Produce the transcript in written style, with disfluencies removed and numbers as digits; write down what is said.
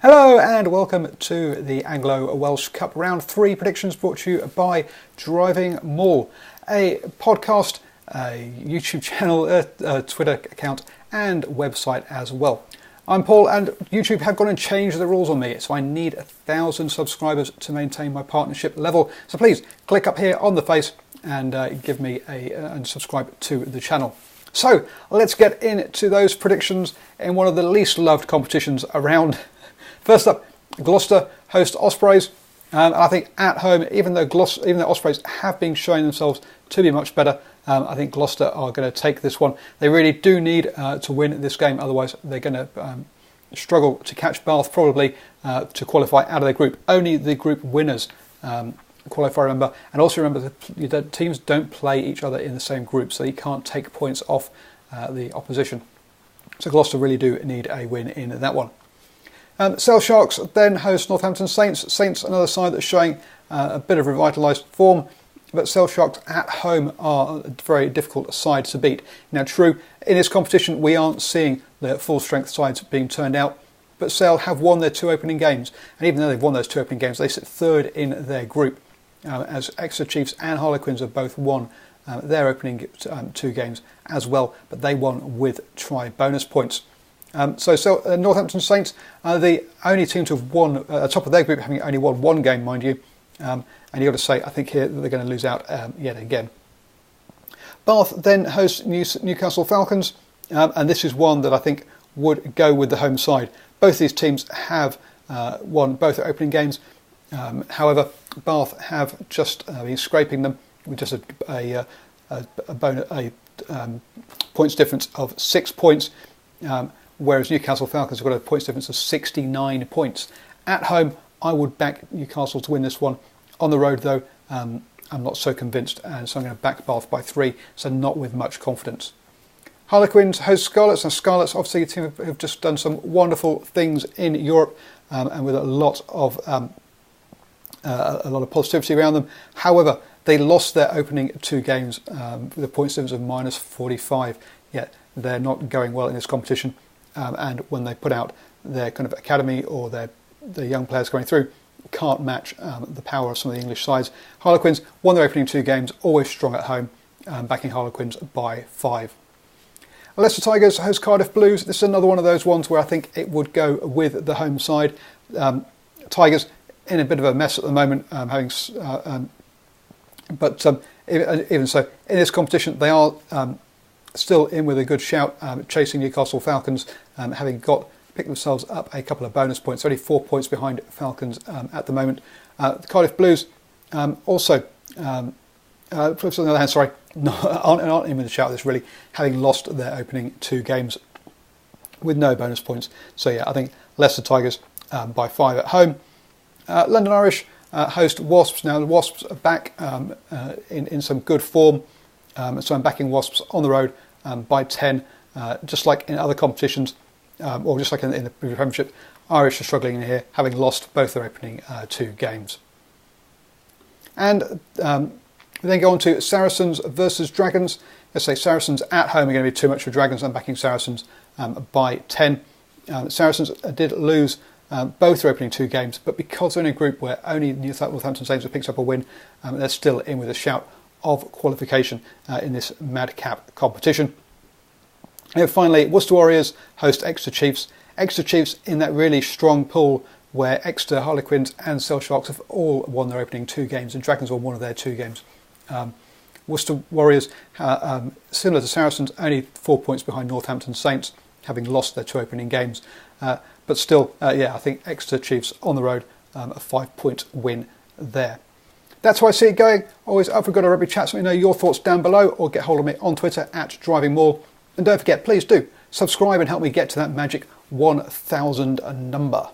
Hello and welcome to the Anglo Welsh Cup Round 3 predictions brought to you by DrivingMaul, a podcast, a YouTube channel, a Twitter account and website as well. I'm Paul and YouTube have gone and changed the rules on me, so I need 1,000 subscribers to maintain my partnership level. So please click up here on the face and give me and subscribe to the channel. So let's get into those predictions in one of the least loved competitions around. First up, Gloucester host Ospreys. And I think at home, even though Ospreys have been showing themselves to be much better, I think Gloucester are going to take this one. They really do need to win this game, otherwise they're going to struggle to catch Bath probably to qualify out of their group. Only the group winners qualify, remember. And also remember that teams don't play each other in the same group, so you can't take points off the opposition. So Gloucester really do need a win in that one. Sale Sharks then host Northampton Saints. Saints, another side that's showing a bit of revitalised form, but Sale Sharks at home are a very difficult side to beat. Now, true, in this competition we aren't seeing the full strength sides being turned out, but Sale have won their two opening games, and even though they've won those two opening games, they sit third in their group, as Exeter Chiefs and Harlequins have both won their opening two games as well, but they won with try bonus points. So Northampton Saints are the only team to have won top of their group, having only won one game, mind you. And you've got to say, I think here that they're going to lose out yet again. Bath then hosts Newcastle Falcons, and this is one that I think would go with the home side. Both these teams have won both their opening games. However, Bath have just been scraping them with just a points difference of 6 points. Whereas Newcastle Falcons have got a points difference of 69 points. At home, I would back Newcastle to win this one. On the road, though, I'm not so convinced, and so I'm going to back Bath by 3, so not with much confidence. Harlequins host Scarlets, and Scarlets, obviously, a team have just done some wonderful things in Europe, and with a lot of positivity around them. However, they lost their opening two games with a points difference of minus 45. Yet they're not going well in this competition. And when they put out their kind of academy or their young players going through, can't match the power of some of the English sides. Harlequins won their opening two games, always strong at home, backing Harlequins by 5. Leicester Tigers host Cardiff Blues. This is another one of those ones where I think it would go with the home side. Tigers in a bit of a mess at the moment, but even so, in this competition they are still in with a good shout, chasing Newcastle Falcons, having picked themselves up a couple of bonus points. Only 4 points behind Falcons at the moment. The Cardiff Blues also, on the other hand, aren't in with the shout this really, having lost their opening two games with no bonus points. So yeah, I think Leicester Tigers by 5 at home. London Irish host Wasps. Now the Wasps are back in some good form, so I'm backing Wasps on the road by 10. Just like in other competitions, or just like in the Premiership, Irish are struggling in here, having lost both their opening two games. And we then go on to Saracens versus Dragons. Let's say Saracens at home are going to be too much for Dragons. I'm backing Saracens by 10. Saracens did lose both their opening two games, but because they're in a group where only Northampton Saints have picked up a win, they're still in with a shout of qualification in this madcap competition. And finally, Worcester Warriors host Exeter Chiefs. Exeter Chiefs in that really strong pool where Exeter, Harlequins and Sale Sharks have all won their opening two games, and Dragons won one of their two games. Worcester Warriors, similar to Saracens, only 4 points behind Northampton Saints, having lost their two opening games. But still, I think Exeter Chiefs on the road, a 5-point win there. That's how I see it going. Always up for a good rugby chat. So let me know your thoughts down below, or get hold of me on Twitter at DrivingMaul. And don't forget, please do subscribe and help me get to that magic 1,000 number.